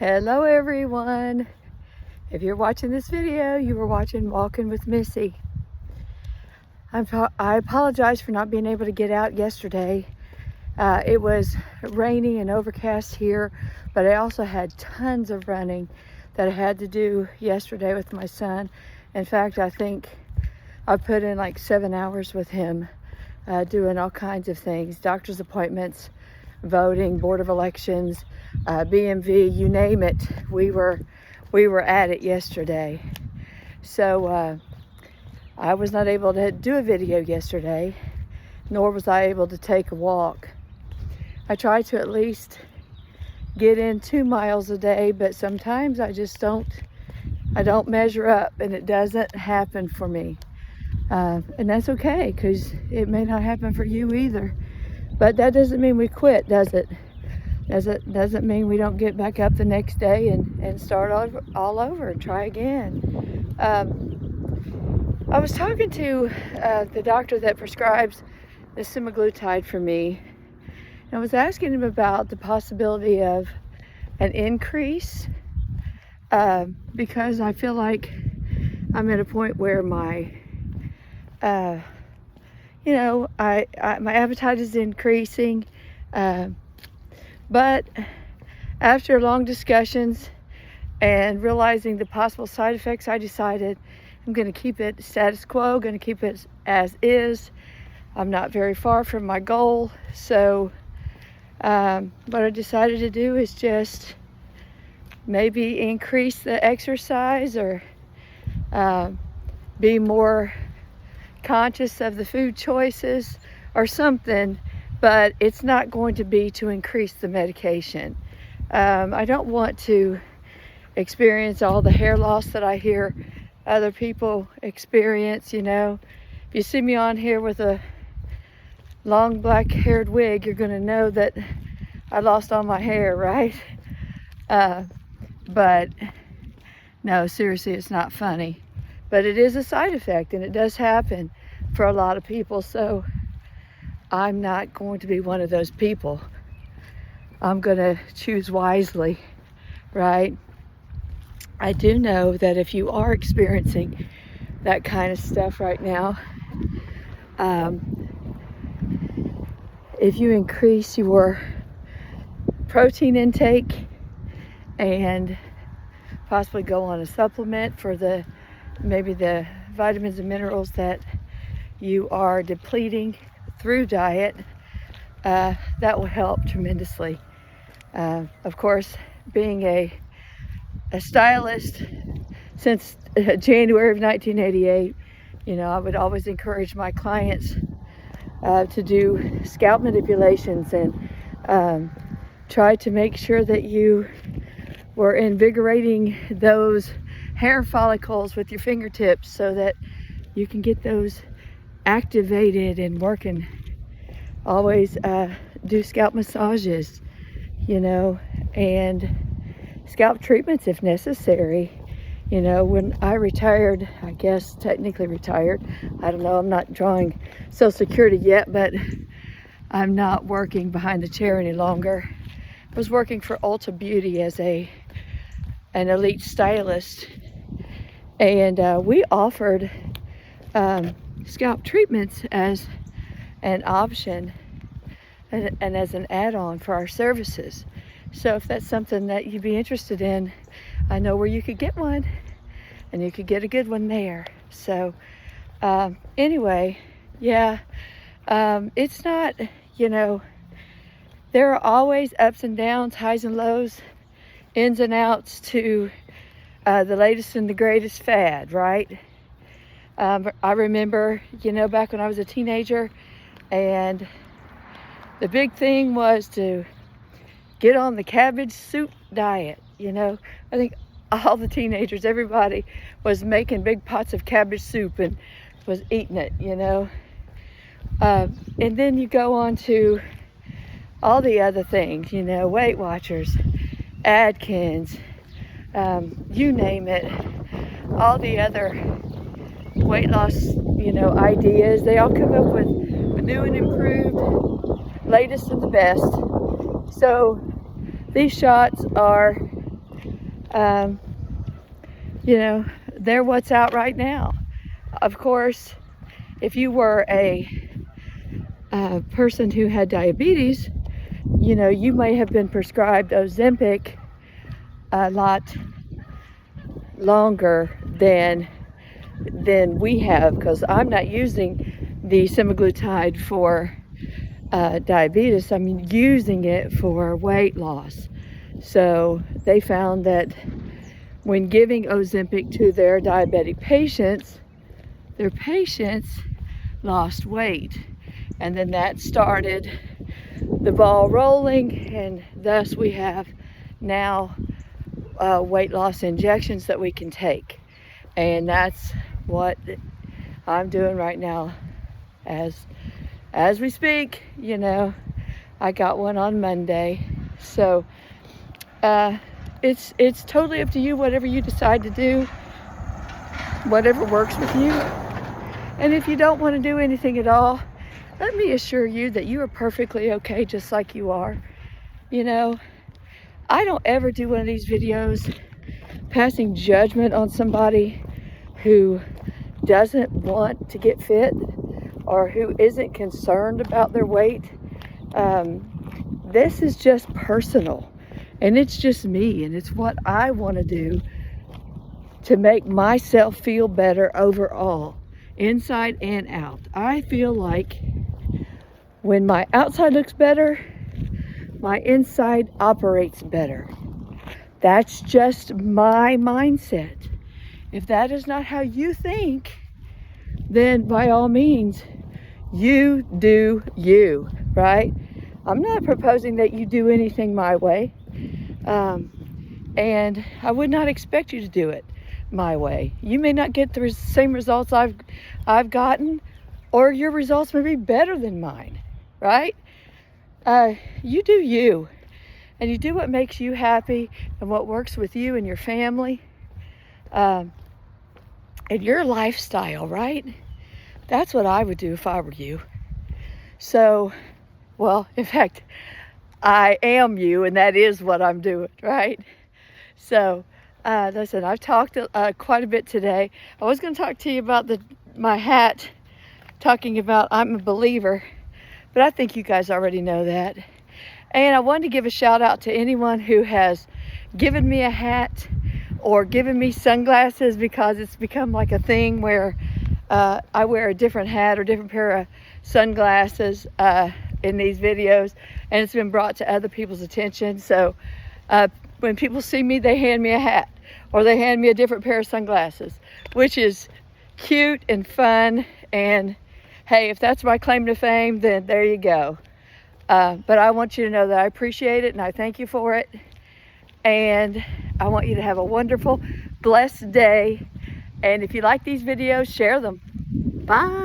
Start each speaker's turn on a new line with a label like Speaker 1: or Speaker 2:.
Speaker 1: Hello everyone. If you're watching this video, you were watching Walking with Missy. I apologize for not being able to get out yesterday. It was rainy and overcast here, but I also had tons of running that I had to do yesterday with my son. In fact, I think I put in like 7 hours with him, doing all kinds of things, doctor's appointments, voting, board of elections, BMV, you name it. We were at it yesterday. So I was not able to do a video yesterday, nor was I able to take a walk. I try to at least get in 2 miles a day, but sometimes I just don't measure up, and it doesn't happen for me. And that's okay, because it may not happen for you either. But that doesn't mean we quit, does it? Doesn't mean we don't get back up the next day and start all over and try again. I was talking to the doctor that prescribes the semaglutide for me, and I was asking him about the possibility of an increase, because I feel like I'm at a point where my my appetite is increasing, but after long discussions and realizing the possible side effects, I decided I'm going to keep it status quo, going to keep it as is. I'm not very far from my goal, so what I decided to do is just maybe increase the exercise, or be more conscious of the food choices or something, but it's not going to be to increase the medication. I don't want to experience all the hair loss that I hear other people experience. If you see me on here with a long black haired wig, you're going to know that I lost all my hair, right? But no, seriously, it's not funny. But it is a side effect, and it does happen for a lot of people. So I'm not going to be one of those people. I'm going to choose wisely, right? I do know that if you are experiencing that kind of stuff right now, if you increase your protein intake and possibly go on a supplement for maybe the vitamins and minerals that you are depleting through diet, that will help tremendously. Of course, being a stylist since January of 1988, I would always encourage my clients to do scalp manipulations and try to make sure that you were invigorating those hair follicles with your fingertips so that you can get those activated and working. Always do scalp massages, and scalp treatments if necessary. When I retired, I guess technically retired, I don't know, I'm not drawing Social Security yet, but I'm not working behind the chair any longer. I was working for Ulta Beauty as an elite stylist, and we offered scalp treatments as an option and as an add-on for our services. So if that's something that you'd be interested in, I know where you could get one, and you could get a good one there. So anyway, yeah, it's not, there are always ups and downs, highs and lows, ins and outs to the latest and the greatest fad, right? I remember, back when I was a teenager, and the big thing was to get on the cabbage soup diet. I think all the teenagers, everybody was making big pots of cabbage soup and was eating it, and then you go on to all the other things, Weight Watchers, Atkins, you name it, all the other weight loss, ideas. They all come up with new and improved, latest and the best. So these shots are You know, they're what's out right now. Of course, if you were a person who had diabetes, you know, you may have been prescribed Ozempic a lot longer than we have, because I'm not using the semaglutide for diabetes. I'm using it for weight loss. So they found that when giving Ozempic to their diabetic patients, their patients lost weight. And then that started the ball rolling, and thus we have now weight loss injections that we can take. And that's what I'm doing right now as we speak. You know, I got one on Monday. So it's totally up to you, whatever you decide to do, whatever works with you. And if you don't want to do anything at all, let me assure you that you are perfectly okay just like you are. You know, I don't ever do one of these videos passing judgment on somebody who doesn't want to get fit or who isn't concerned about their weight. This is just personal, and it's just me, and it's what I want to do to make myself feel better overall, inside and out. I feel like when my outside looks better, my inside operates better. That's just my mindset. If that is not how you think, then by all means, you do you, right? I'm not proposing that you do anything my way. And I would not expect you to do it my way. You may not get the same results I've gotten, or your results may be better than mine, right? You do you, and you do what makes you happy and what works with you and your family, and your lifestyle, right? That's what I would do if I were you. So, well, in fact, I am you, and that is what I'm doing, right? So, listen, I've talked quite a bit today. I was going to talk to you about my hat, talking about I'm a believer, but I think you guys already know that. And I wanted to give a shout out to anyone who has given me a hat or given me sunglasses, because it's become like a thing where I wear a different hat or different pair of sunglasses in these videos, and it's been brought to other people's attention. So when people see me, they hand me a hat or they hand me a different pair of sunglasses, which is cute and fun. And hey, if that's my claim to fame, then there you go. But I want you to know that I appreciate it and I thank you for it. And I want you to have a wonderful, blessed day. And if you like these videos, share them. Bye.